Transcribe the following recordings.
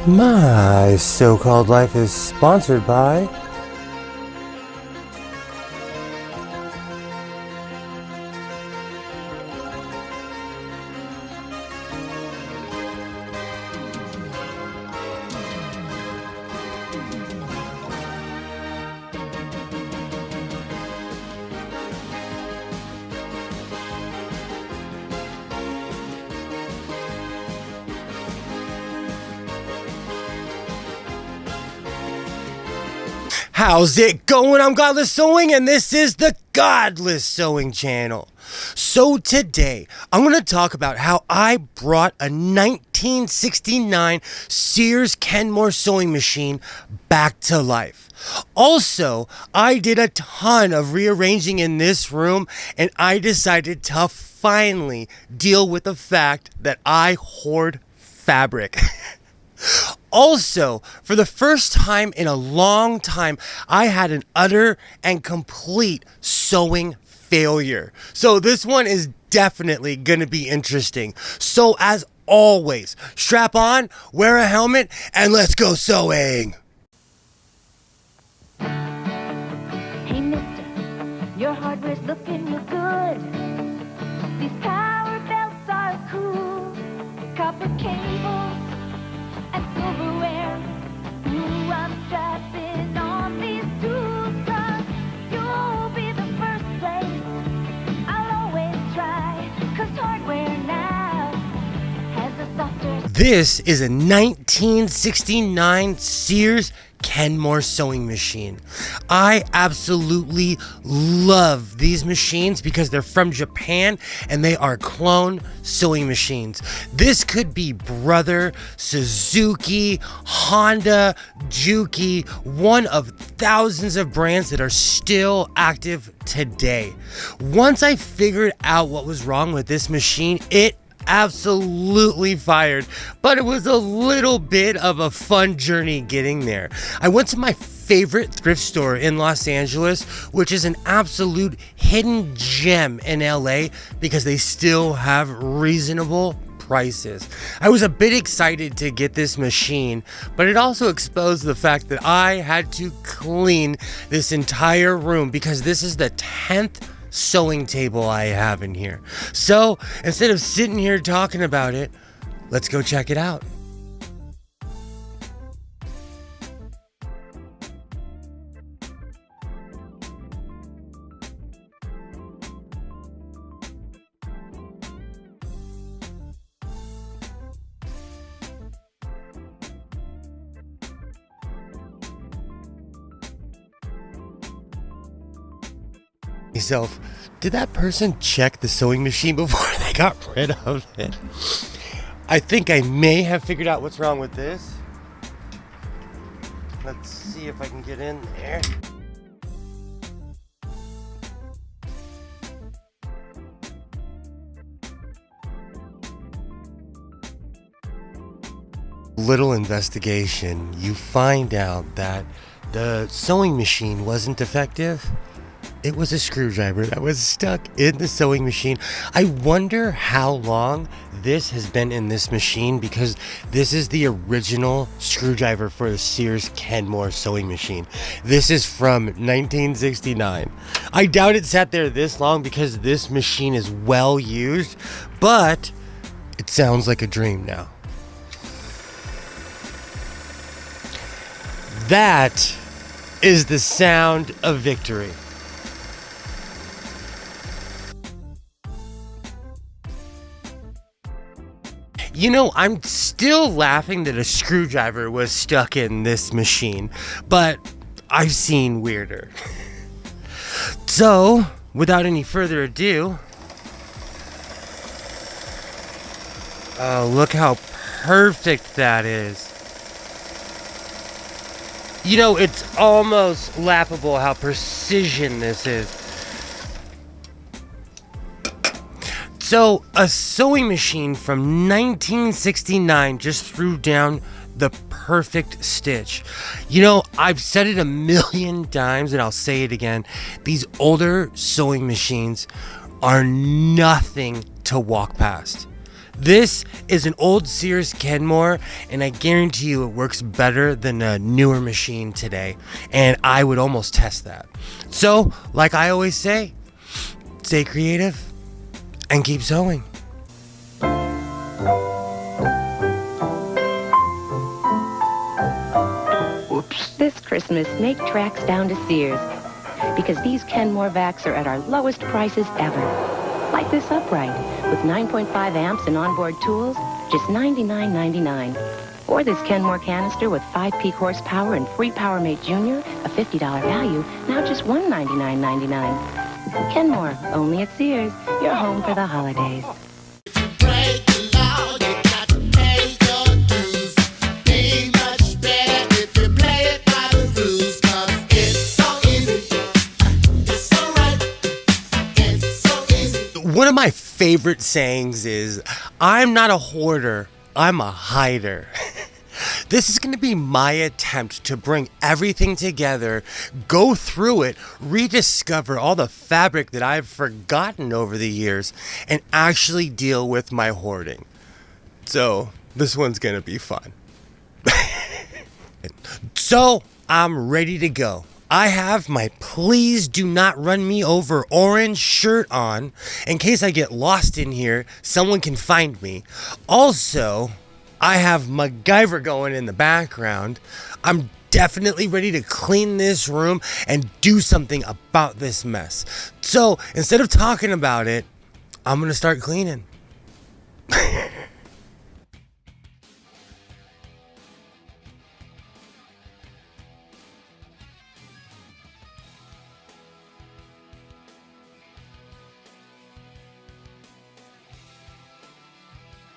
My so-called life is sponsored by How's it going? I'm Godless Sewing, and this is the Godless Sewing channel. So today, I'm going to talk about how I brought a 1969 Sears Kenmore sewing machine back to life. Also, I did a ton of rearranging in this room, and I decided to finally deal with the fact that I hoard fabric. Also, for the first time in a long time, I had an utter and complete sewing failure. So this one is definitely going to be interesting. So as always, strap on, wear a helmet, and let's go sewing. Hey mister, your hardware's looking real good. These power belts are cool. Copper cables and silverware. Ooh, I'm strapping on these tools, 'cause you'll be the first place I'll always try, 'cause hardware now has a softer. This is a 1969 Sears Kenmore sewing machine. I absolutely love these machines because they're from Japan and they are clone sewing machines. This could be Brother, Suzuki, Honda, Juki, one of thousands of brands that are still active today. Once I figured out what was wrong with this machine, it absolutely fired, but it was a little bit of a fun journey getting there. I went to my favorite thrift store in Los Angeles, which is an absolute hidden gem in LA because they still have reasonable prices. I was a bit excited to get this machine, but it also exposed the fact that I had to clean this entire room because this is the 10th sewing table I have in here. So instead of sitting here talking about it, let's go check it out. Myself, did that person check the sewing machine before they got rid of it? I think I may have figured out what's wrong with this. Let's see if I can get in there. Little investigation, you find out that the sewing machine wasn't defective. It was a screwdriver that was stuck in the sewing machine. I wonder how long this has been in this machine because this is the original screwdriver for the Sears Kenmore sewing machine. This is from 1969. I doubt it sat there this long because this machine is well used, but it sounds like a dream now. That is the sound of victory. You know, I'm still laughing that a screwdriver was stuck in this machine, but I've seen weirder. So, without any further ado, oh, look how perfect that is. You know, it's almost laughable how precision this is. So, a sewing machine from 1969 just threw down the perfect stitch. You know, I've said it a million times and I'll say it again. These older sewing machines are nothing to walk past. This is an old Sears Kenmore, and I guarantee you it works better than a newer machine today, and I would almost test that. So, like I always say, stay creative and keep sewing. This Christmas, make tracks down to Sears, because these Kenmore vacs are at our lowest prices ever. Like this upright, with 9.5 amps and onboard tools, just $99.99. Or this Kenmore canister with 5 peak horsepower and free PowerMate Junior, a $50 value, now just $199.99. Kenmore, only at Sears, your home for the holidays. One of my favorite sayings is, I'm not a hoarder, I'm a hider. This is going to be my attempt to bring everything together, go through it, rediscover all the fabric that I've forgotten over the years, and actually deal with my hoarding. So, this one's going to be fun. So, I'm ready to go. I have my Please Do Not Run Me Over orange shirt on. In case I get lost in here, someone can find me. Also, I have MacGyver going in the background. I'm definitely ready to clean this room and do something about this mess. So, instead of talking about it, I'm going to start cleaning.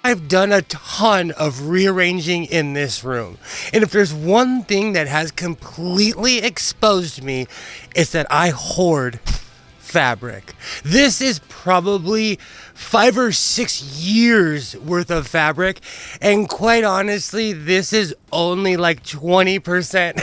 I've done a ton of rearranging in this room. And if there's one thing that has completely exposed me, it's that I hoard fabric. This is probably 5 or 6 years worth of fabric. And quite honestly, this is only like 20%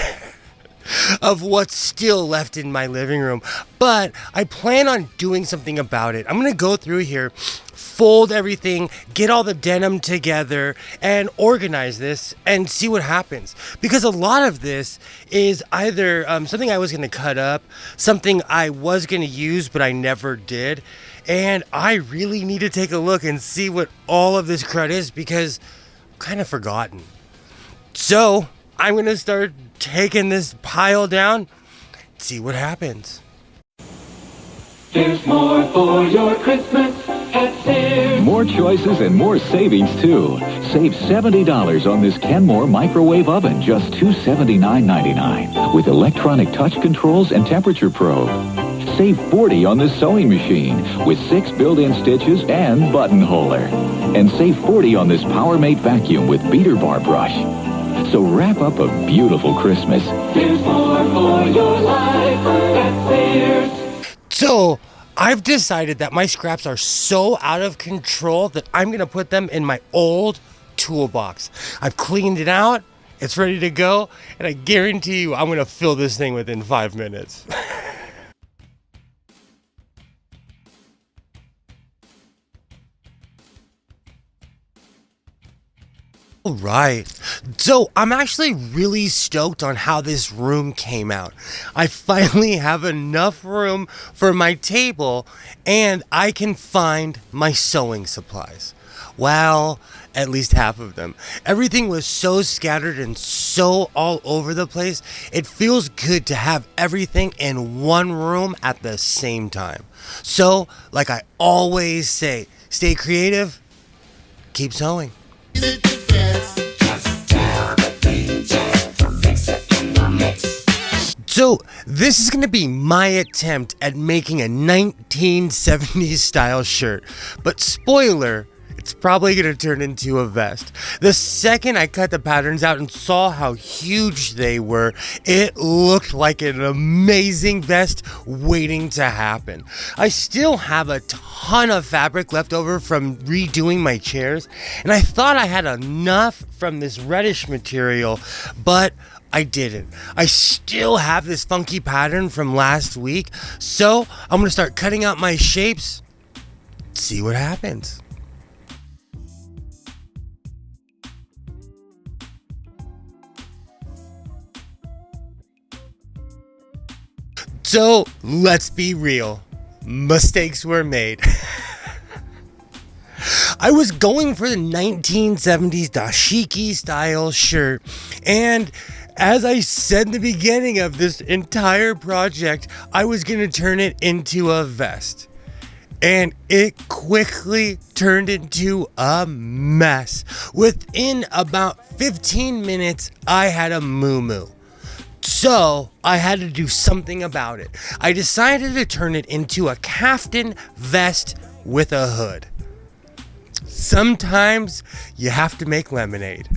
of what's still left in my living room. But I plan on doing something about it. I'm going to go through here, fold everything, get all the denim together, and organize this and see what happens. Because a lot of this is either something I was going to cut up, something I was going to use but I never did, and I really need to take a look and see what all of this crud is because I'm kind of forgotten. So I'm going to start taking this pile down, see what happens. There's more for your Christmas at Sears. More choices and more savings, too. Save $70 on this Kenmore microwave oven, just $279.99, with electronic touch controls and temperature probe. Save $40 on this sewing machine, with 6 built-in stitches and buttonholer. And save $40 on this PowerMate vacuum with beater bar brush. So wrap up a beautiful Christmas. There's more for your life at Sears. So I've decided that my scraps are so out of control that I'm going to put them in my old toolbox. I've cleaned it out. It's ready to go. And I guarantee you I'm going to fill this thing within 5 minutes. Right. So I'm actually really stoked on how this room came out. I finally have enough room for my table and I can find my sewing supplies. Well, at least half of them. Everything was so scattered and so all over the place. It feels good to have everything in one room at the same time. So, like I always say, stay creative, keep sewing. So this is going to be my attempt at making a 1970s style shirt, but spoiler, it's probably going to turn into a vest. The second I cut the patterns out and saw how huge they were, it looked like an amazing vest waiting to happen. I still have a ton of fabric left over from redoing my chairs, and I thought I had enough from this reddish material, but I didn't. I still have this funky pattern from last week, so I'm going to start cutting out my shapes, see what happens. So let's be real. Mistakes were made. I was going for the 1970s dashiki style shirt, and as I said in the beginning of this entire project, I was going to turn it into a vest. And it quickly turned into a mess. Within about 15 minutes, I had a moo-moo. So I had to do something about it. I decided to turn it into a kaftan vest with a hood. Sometimes you have to make lemonade.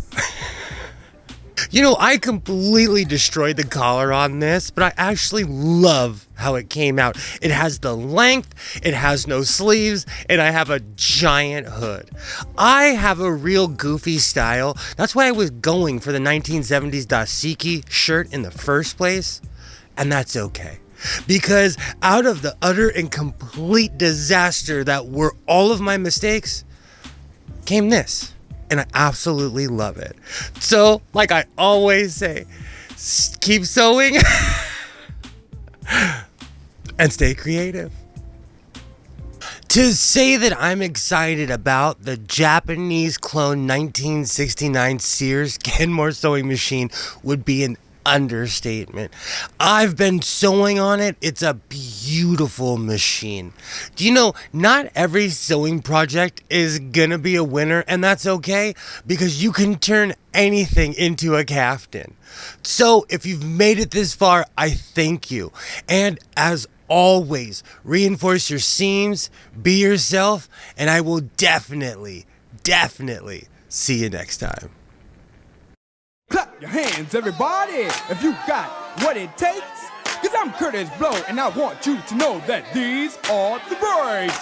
You know, I completely destroyed the collar on this, but I actually love how it came out. It has the length, it has no sleeves, and I have a giant hood. I have a real goofy style. That's why I was going for the 1970s dashiki shirt in the first place, and that's okay. Because out of the utter and complete disaster that were all of my mistakes, came this. And I absolutely love it. So, like I always say, keep sewing and stay creative. To say that I'm excited about the Japanese clone 1969 Sears Kenmore sewing machine would be an understatement. I've been sewing on it. It's a beautiful machine. Do you know, not every sewing project is gonna be a winner, and that's okay, because you can turn anything into a kaftan. So if you've made it this far, I thank you. And as always, reinforce your seams, be yourself, and I will definitely see you next time. Clap your hands, everybody, if you got what it takes. Cause I'm Curtis Blow, and I want you to know that these are the breaks.